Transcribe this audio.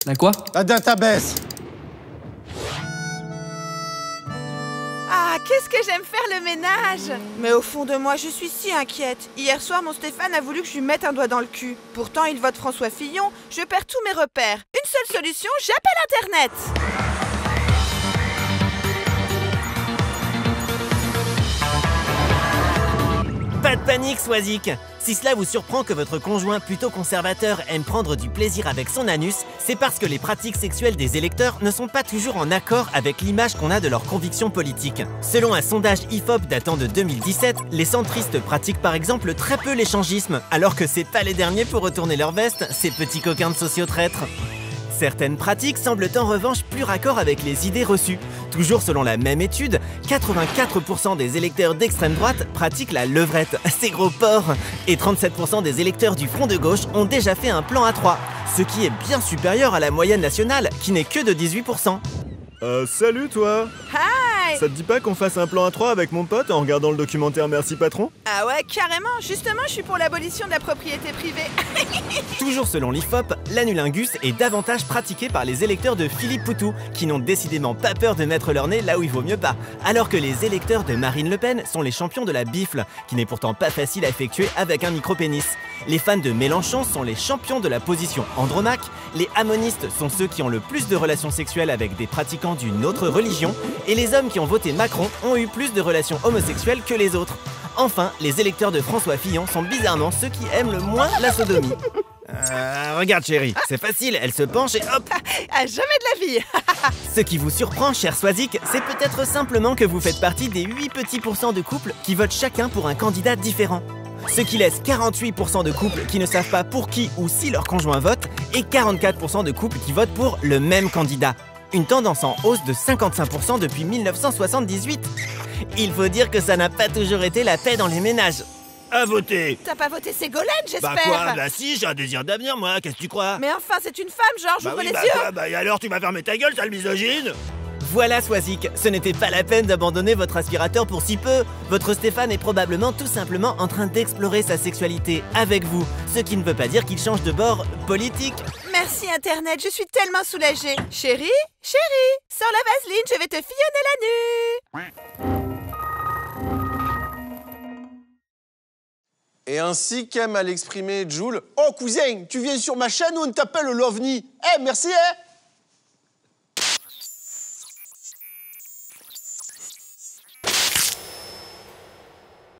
La quoi? La database. Ah, qu'est-ce que j'aime faire le ménage! Mais au fond de moi, je suis si inquiète. Hier soir, mon Stéphane a voulu que je lui mette un doigt dans le cul. Pourtant, il vote François Fillon. Je perds tous mes repères. Une seule solution, j'appelle Internet! Pas de panique, Swazik. Si cela vous surprend que votre conjoint plutôt conservateur aime prendre du plaisir avec son anus, c'est parce que les pratiques sexuelles des électeurs ne sont pas toujours en accord avec l'image qu'on a de leurs convictions politiques. Selon un sondage IFOP datant de 2017, les centristes pratiquent par exemple très peu l'échangisme, alors que c'est pas les derniers pour retourner leur veste, ces petits coquins de sociotraîtres. Certaines pratiques semblent en revanche plus raccord avec les idées reçues. Toujours selon la même étude, 84% des électeurs d'extrême droite pratiquent la levrette, ces gros porcs. Et 37% des électeurs du Front de gauche ont déjà fait un plan à 3, ce qui est bien supérieur à la moyenne nationale, qui n'est que de 18%. Salut toi! Hi! Ça te dit pas qu'on fasse un plan à 3 avec mon pote en regardant le documentaire Merci Patron? Ah ouais, carrément. Justement, je suis pour l'abolition de la propriété privée. Toujours selon l'IFOP, l'anulingus est davantage pratiqué par les électeurs de Philippe Poutou, qui n'ont décidément pas peur de mettre leur nez là où il vaut mieux pas, alors que les électeurs de Marine Le Pen sont les champions de la bifle, qui n'est pourtant pas facile à effectuer avec un micro-pénis. Les fans de Mélenchon sont les champions de la position andromaque, les amonistes sont ceux qui ont le plus de relations sexuelles avec des pratiquants d'une autre religion, et les hommes qui ont voté Macron ont eu plus de relations homosexuelles que les autres. Enfin, les électeurs de François Fillon sont bizarrement ceux qui aiment le moins la sodomie. Regarde chérie, c'est facile, elle se penche et hop! À jamais de la vie. Ce qui vous surprend, cher Swazik, c'est peut-être simplement que vous faites partie des 8 petits pourcents de couples qui votent chacun pour un candidat différent. Ce qui laisse 48% de couples qui ne savent pas pour qui ou si leur conjoint vote et 44% de couples qui votent pour le même candidat. Une tendance en hausse de 55% depuis 1978. Il faut dire que ça n'a pas toujours été la paix dans les ménages. À voter! T'as pas voté Ségolène, j'espère? Bah quoi? Bah si, j'ai un désir d'avenir moi, qu'est-ce que tu crois? Mais enfin, c'est une femme, genre, j'ouvre les yeux. Quoi? Bah et alors tu vas fermer ta gueule, sale misogyne! Voilà Swazik, ce n'était pas la peine d'abandonner votre aspirateur pour si peu. Votre Stéphane est probablement tout simplement en train d'explorer sa sexualité avec vous, ce qui ne veut pas dire qu'il change de bord politique. Merci Internet, je suis tellement soulagée. Chérie, sors la vaseline, je vais te fillonner la nuit. Et ainsi qu'aime à l'exprimer Jules. Oh cousin, tu viens sur ma chaîne où on t'appelle l'OVNI. Eh, merci, hein.